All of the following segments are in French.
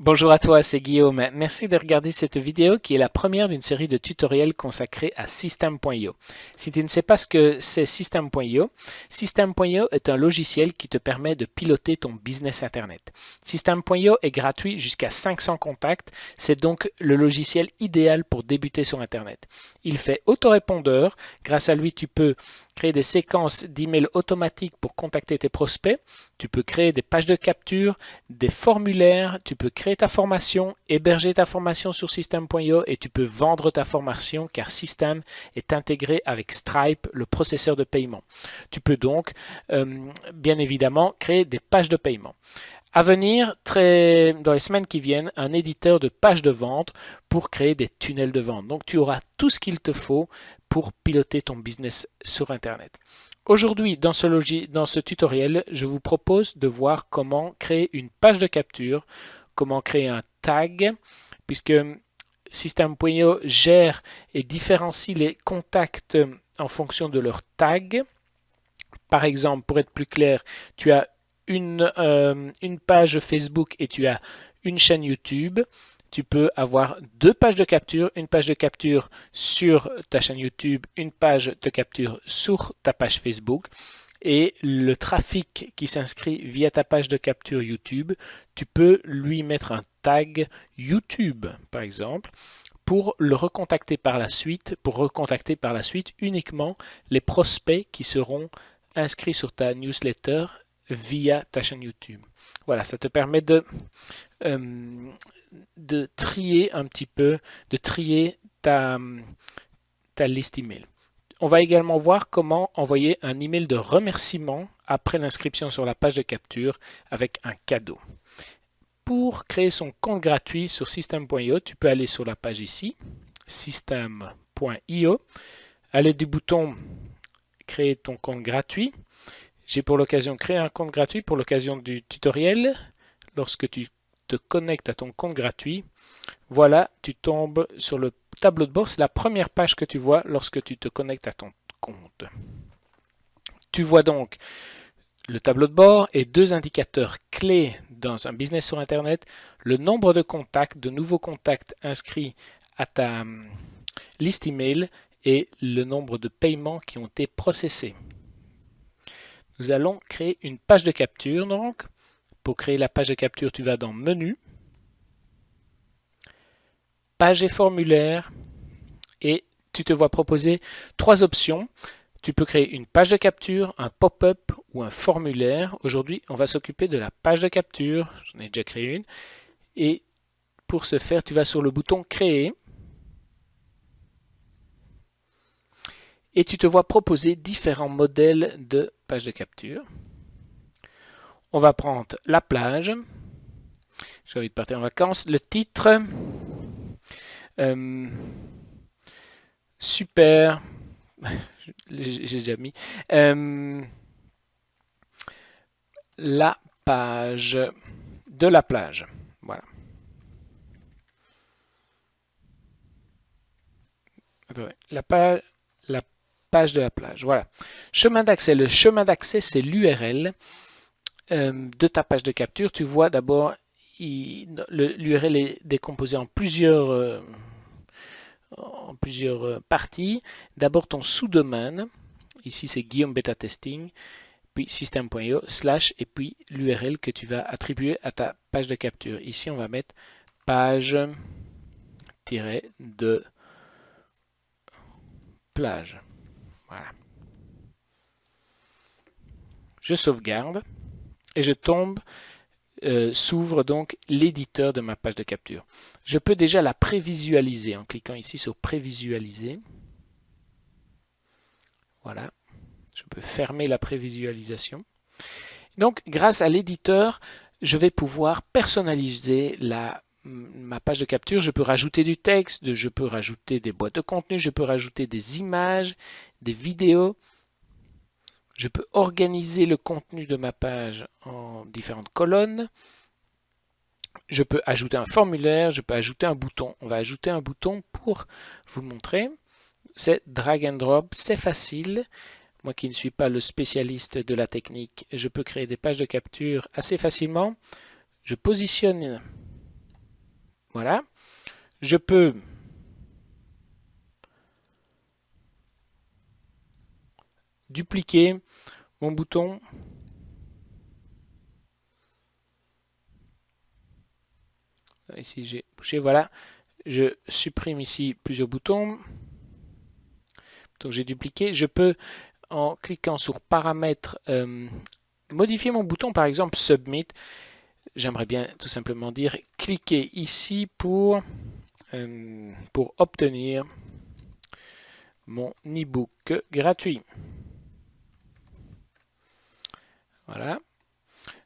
Bonjour à toi, c'est Guillaume. Merci de regarder cette vidéo qui est la première d'une série de tutoriels consacrés à System.io. Si tu ne sais pas ce que c'est System.io, System.io est un logiciel qui te permet de piloter ton business Internet. System.io est gratuit jusqu'à 500 contacts. C'est donc le logiciel idéal pour débuter sur Internet. Il fait autorépondeur. Grâce à lui, tu peux créer des séquences d'emails automatiques pour contacter tes prospects. Tu peux créer des pages de capture, des formulaires, tu peux créer ta formation, héberger ta formation sur System.io et tu peux vendre ta formation car System est intégré avec Stripe, le processeur de paiement. Tu peux donc, bien évidemment, créer des pages de paiement. À venir, dans les semaines qui viennent, un éditeur de pages de vente pour créer des tunnels de vente. Donc tu auras tout ce qu'il te faut pour piloter ton business sur Internet. Aujourd'hui, dans ce tutoriel, je vous propose de voir comment créer une page de capture, comment créer un tag, puisque System.io gère et différencie les contacts en fonction de leur tag. Par exemple, pour être plus clair, tu as une page Facebook et tu as une chaîne YouTube. Tu peux avoir deux pages de capture, une page de capture sur ta chaîne YouTube, une page de capture sur ta page Facebook. Et le trafic qui s'inscrit via ta page de capture YouTube, tu peux lui mettre un tag YouTube, par exemple, pour le recontacter par la suite, uniquement les prospects qui seront inscrits sur ta newsletter via ta chaîne YouTube. Voilà, ça te permet de trier un petit peu, de trier ta liste email. On va également voir comment envoyer un email de remerciement après l'inscription sur la page de capture avec un cadeau. Pour créer son compte gratuit sur System.io, tu peux aller sur la page ici, System.io, à l'aide du bouton créer ton compte gratuit. J'ai pour l'occasion créé un compte gratuit pour l'occasion du tutoriel. Lorsque tu te connectes à ton compte gratuit, voilà, tu tombes sur le tableau de bord. C'est la première page que tu vois lorsque tu te connectes à ton compte. Tu vois donc le tableau de bord et deux indicateurs clés dans un business sur Internet, le nombre de contacts, de nouveaux contacts inscrits à ta liste email et le nombre de paiements qui ont été processés. Nous allons créer une page de capture donc. Pour créer la page de capture, tu vas dans Menu, Page et formulaire et tu te vois proposer trois options. Tu peux créer une page de capture, un pop-up ou un formulaire. Aujourd'hui, on va s'occuper de la page de capture. J'en ai déjà créé une. Et pour ce faire, tu vas sur le bouton Créer. Et tu te vois proposer différents modèles de page de capture. On va prendre la plage. J'ai envie de partir en vacances. Le titre. Super. J'ai déjà mis. La page de la plage. Voilà. La page de la plage. Voilà. Chemin d'accès. Le chemin d'accès, c'est l'URL de ta page de capture. Tu vois d'abord, l'URL est décomposé en plusieurs parties. D'abord ton sous-domaine. Ici, c'est Guillaume Beta Testing. Puis System.io / et puis l'URL que tu vas attribuer à ta page de capture. Ici, on va mettre page-de plage. Voilà. Je sauvegarde et je tombe, s'ouvre donc l'éditeur de ma page de capture. Je peux déjà la prévisualiser en cliquant ici sur prévisualiser. Voilà. Je peux fermer la prévisualisation. Donc, grâce à l'éditeur, je vais pouvoir personnaliser ma page de capture. Je peux rajouter du texte, je peux rajouter des boîtes de contenu, je peux rajouter des images, des vidéos. Je peux organiser le contenu de ma page en différentes colonnes. Je peux ajouter un formulaire, je peux ajouter un bouton. On va ajouter un bouton pour vous montrer. C'est drag and drop, c'est facile. Moi qui ne suis pas le spécialiste de la technique, je peux créer des pages de capture assez facilement. Je positionne Voilà. Je peux dupliquer mon bouton. Ici, j'ai bougé. Voilà. Je supprime ici plusieurs boutons. Donc, j'ai dupliqué. Je peux, en cliquant sur paramètres, modifier mon bouton, par exemple Submit. J'aimerais bien tout simplement dire cliquez ici pour obtenir mon e-book gratuit. Voilà.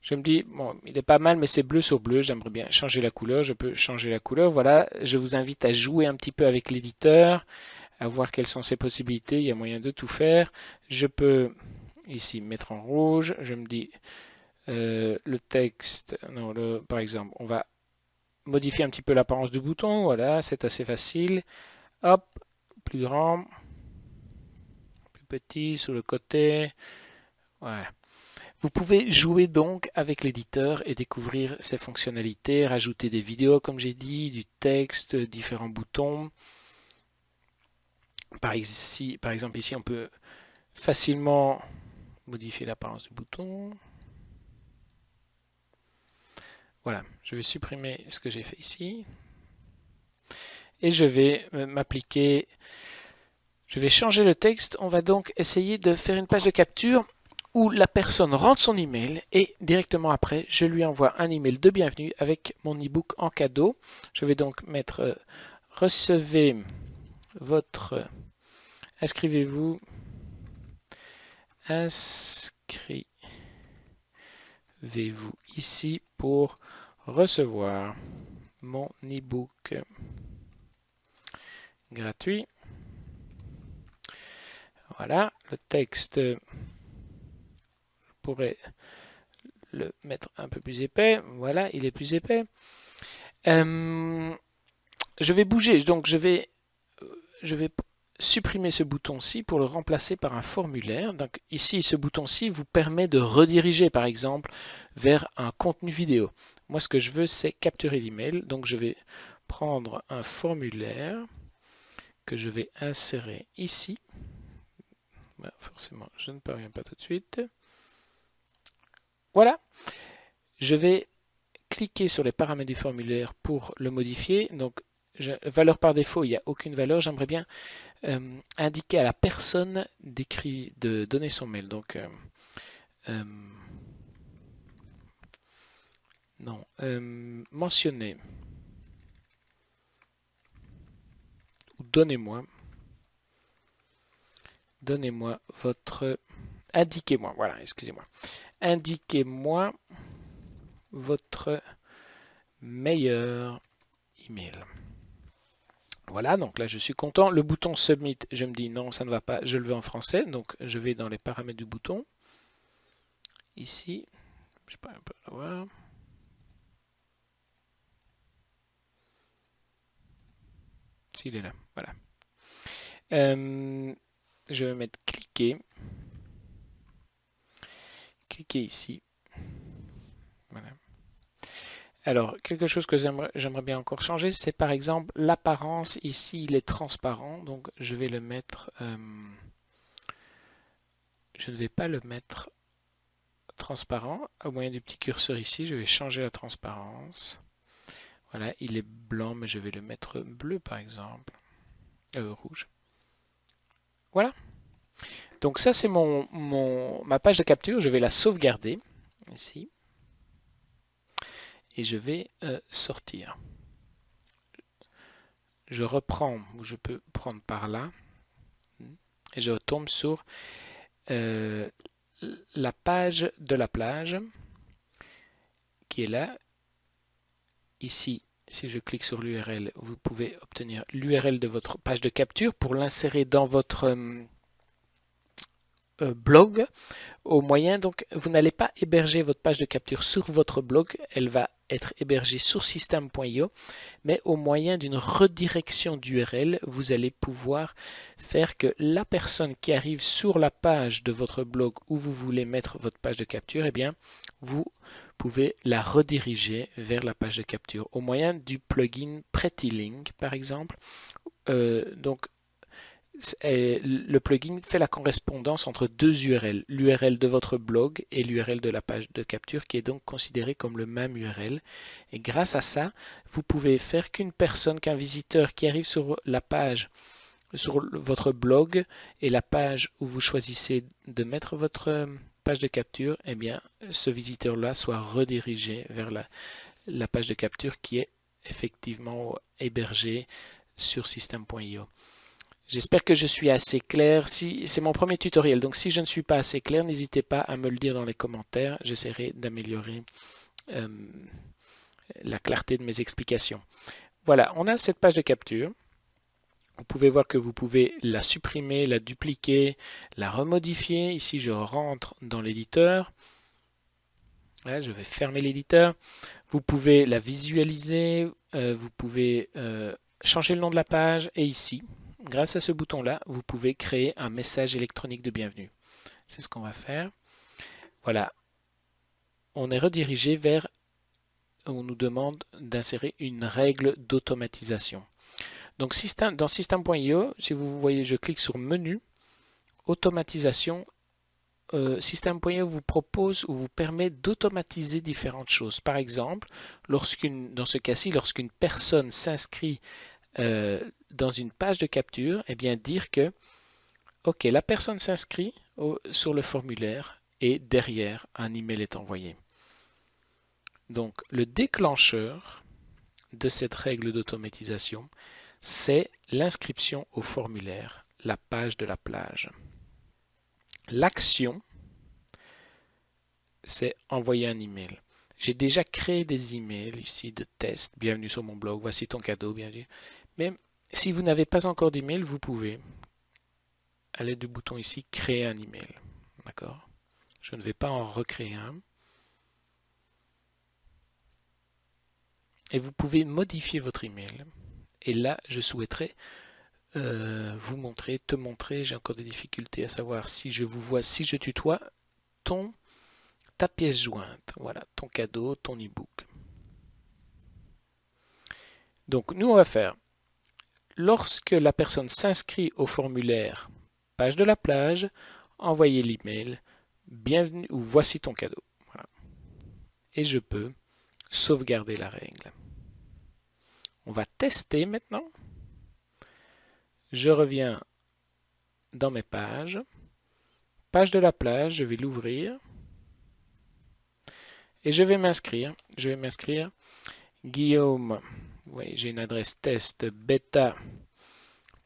Je me dis, bon, il est pas mal, mais c'est bleu sur bleu. J'aimerais bien changer la couleur. Je peux changer la couleur. Voilà. Je vous invite à jouer un petit peu avec l'éditeur, à voir quelles sont ses possibilités. Il y a moyen de tout faire. Je peux ici mettre en rouge. Je me dis, le texte, non, par exemple, on va modifier un petit peu l'apparence du bouton. Voilà, c'est assez facile. Hop, plus grand, plus petit, sur le côté. Voilà. Vous pouvez jouer donc avec l'éditeur et découvrir ses fonctionnalités, rajouter des vidéos comme j'ai dit, du texte, différents boutons. Par exemple ici on peut facilement modifier l'apparence du bouton. Voilà, je vais supprimer ce que j'ai fait ici. Et je vais m'appliquer, je vais changer le texte. On va donc essayer de faire une page de capture où la personne rentre son email et directement après, je lui envoie un email de bienvenue avec mon e-book en cadeau. Je vais donc mettre recevez votre, inscrivez-vous, inscrivez-vous ici pour recevoir mon e-book gratuit. Voilà, le texte, je pourrais le mettre un peu plus épais. Voilà, il est plus épais. Je vais bouger, donc je vais supprimer ce bouton-ci pour le remplacer par un formulaire. Donc ici, ce bouton-ci vous permet de rediriger, par exemple, vers un contenu vidéo. Moi, ce que je veux, c'est capturer l'email. Donc je vais prendre un formulaire que je vais insérer ici. Ben, forcément, je ne parviens pas tout de suite. Voilà. Je vais cliquer sur les paramètres du formulaire pour le modifier. Donc, valeur par défaut, il n'y a aucune valeur. J'aimerais bien indiquer à la personne de donner son mail. Donc, non, mentionnez ou donnez-moi votre, indiquez-moi, voilà, excusez-moi, indiquez-moi votre meilleur email. Voilà, donc là je suis content. Le bouton Submit, je me dis non, ça ne va pas, je le veux en français. Donc je vais dans les paramètres du bouton. Ici, je sais pas, un peu voir. S'il est là, voilà. Je vais mettre cliquer. Cliquez ici. Voilà. Alors, quelque chose que j'aimerais bien encore changer, c'est par exemple l'apparence. Ici, il est transparent, donc je vais le mettre... je ne vais pas le mettre transparent. Au moyen du petit curseur ici, je vais changer la transparence. Voilà, il est blanc, mais je vais le mettre bleu par exemple. Rouge. Voilà. Donc ça, c'est ma page de capture. Je vais la sauvegarder ici. Et je vais sortir. Je reprends, ou je peux prendre par là. Et je retombe sur la page de la plage qui est là. Ici, si je clique sur l'URL, vous pouvez obtenir l'URL de votre page de capture pour l'insérer dans votre blog. Au moyen, donc, vous n'allez pas héberger votre page de capture sur votre blog, elle va être hébergée sur system.io, mais au moyen d'une redirection d'URL, vous allez pouvoir faire que la personne qui arrive sur la page de votre blog où vous voulez mettre votre page de capture, eh bien, vous pouvez la rediriger vers la page de capture au moyen du plugin PrettyLink, par exemple. Le plugin fait la correspondance entre deux URL, l'URL de votre blog et l'URL de la page de capture, qui est donc considérée comme le même URL. Et grâce à ça, vous pouvez faire qu'un visiteur qui arrive sur la page, sur votre blog et la page où vous choisissez de mettre votre page de capture, eh bien, ce visiteur-là soit redirigé vers la page de capture qui est effectivement hébergée sur System.io. J'espère que je suis assez clair. C'est mon premier tutoriel, donc si je ne suis pas assez clair, n'hésitez pas à me le dire dans les commentaires. J'essaierai d'améliorer la clarté de mes explications. Voilà, on a cette page de capture. Vous pouvez voir que vous pouvez la supprimer, la dupliquer, la remodifier. Ici, je rentre dans l'éditeur. Là, je vais fermer l'éditeur. Vous pouvez la visualiser. Vous pouvez changer le nom de la page. Et ici, grâce à ce bouton-là, vous pouvez créer un message électronique de bienvenue. C'est ce qu'on va faire. Voilà. On est redirigé vers... On nous demande d'insérer une règle d'automatisation. Donc dans System.io, si vous voyez, je clique sur Menu, Automatisation. System.io vous propose ou vous permet d'automatiser différentes choses. Par exemple, dans ce cas-ci, lorsqu'une personne s'inscrit dans une page de capture, eh bien dire que ok, la personne s'inscrit sur le formulaire et derrière un email est envoyé. Donc le déclencheur de cette règle d'automatisation, c'est l'inscription au formulaire, la page de la plage. L'action, c'est envoyer un email. J'ai déjà créé des emails ici de test. Bienvenue sur mon blog, voici ton cadeau, bienvenue. Mais si vous n'avez pas encore d'email, vous pouvez, à l'aide du bouton ici, créer un email. D'accord? Je ne vais pas en recréer un. Et vous pouvez modifier votre email. Et là, je souhaiterais vous montrer, te montrer, j'ai encore des difficultés à savoir si je vous vois, si je tutoie, ta pièce jointe. Voilà, ton cadeau, ton e-book. Donc, nous, on va faire, lorsque la personne s'inscrit au formulaire, page de la plage, envoyer l'email, bienvenue ou voici ton cadeau. Voilà. Et je peux sauvegarder la règle. On va tester maintenant. Je reviens dans mes pages. Page de la plage, je vais l'ouvrir. Et je vais m'inscrire. Je vais m'inscrire. Guillaume, oui, j'ai une adresse test bêta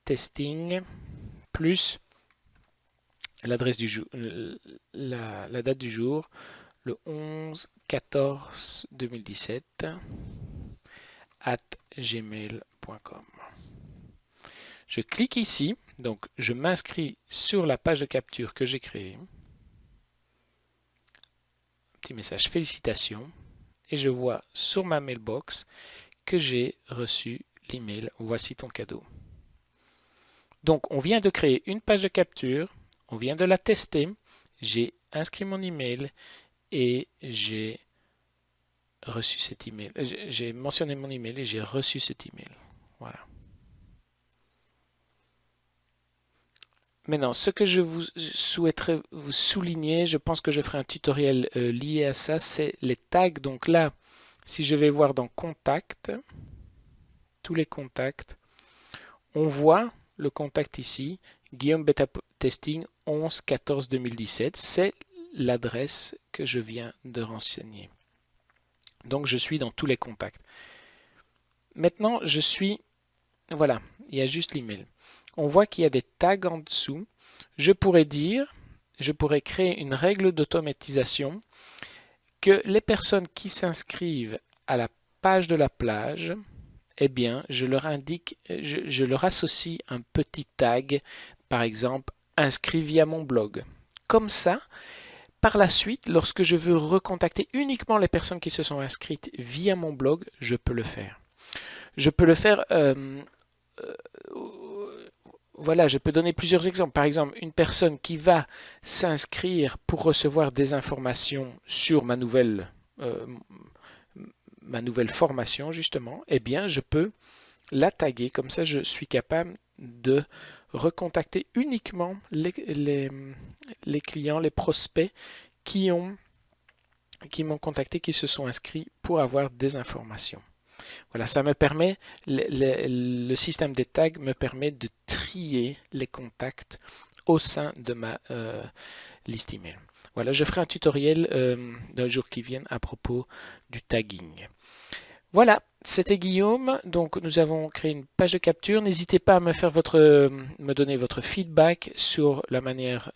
testing plus l'adresse du jour, la date du jour, le 11-14-2017 @gmail.com. Je clique ici, donc je m'inscris sur la page de capture que j'ai créée. Petit message félicitations et je vois sur ma mailbox que j'ai reçu l'email voici ton cadeau. Donc on vient de créer une page de capture, on vient de la tester, j'ai inscrit mon email et j'ai reçu cet email. J'ai mentionné mon email et j'ai reçu cet email. Voilà. Maintenant, ce que je vous souhaiterais vous souligner, je pense que je ferai un tutoriel lié à ça, c'est les tags. Donc là, si je vais voir dans Contact, tous les contacts, on voit le contact ici, Guillaume Beta Testing 11-14-2017, c'est l'adresse que je viens de renseigner. Donc je suis dans tous les contacts. Maintenant, voilà, il y a juste l'email. On voit qu'il y a des tags en dessous. Je pourrais créer une règle d'automatisation que les personnes qui s'inscrivent à la page de la plage, eh bien, je leur associe un petit tag, par exemple, inscrit via mon blog. Comme ça, par la suite, lorsque je veux recontacter uniquement les personnes qui se sont inscrites via mon blog, je peux le faire. Je peux le faire... voilà, je peux donner plusieurs exemples. Par exemple, une personne qui va s'inscrire pour recevoir des informations sur ma nouvelle ma nouvelle formation justement, eh bien je peux la taguer. Comme ça, je suis capable de recontacter uniquement les clients, les prospects qui m'ont contacté, qui se sont inscrits pour avoir des informations. Voilà, ça me permet, le système des tags me permet de trier les contacts au sein de ma liste email. Voilà, je ferai un tutoriel dans les jours qui viennent à propos du tagging. Voilà, c'était Guillaume. Donc, nous avons créé une page de capture. N'hésitez pas à me donner votre feedback sur la manière,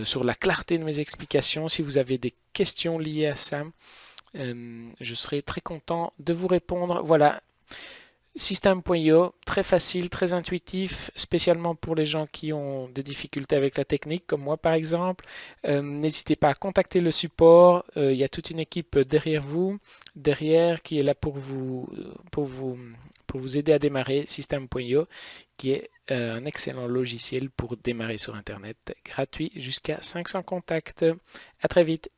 sur la clarté de mes explications. Si vous avez des questions liées à ça, je serai très content de vous répondre. Voilà, System.io, très facile, très intuitif, spécialement pour les gens qui ont des difficultés avec la technique, comme moi par exemple. N'hésitez pas à contacter le support. Il y a toute une équipe derrière vous, qui est là pour vous aider à démarrer. System.io, qui est un excellent logiciel pour démarrer sur Internet, gratuit jusqu'à 500 contacts. À très vite.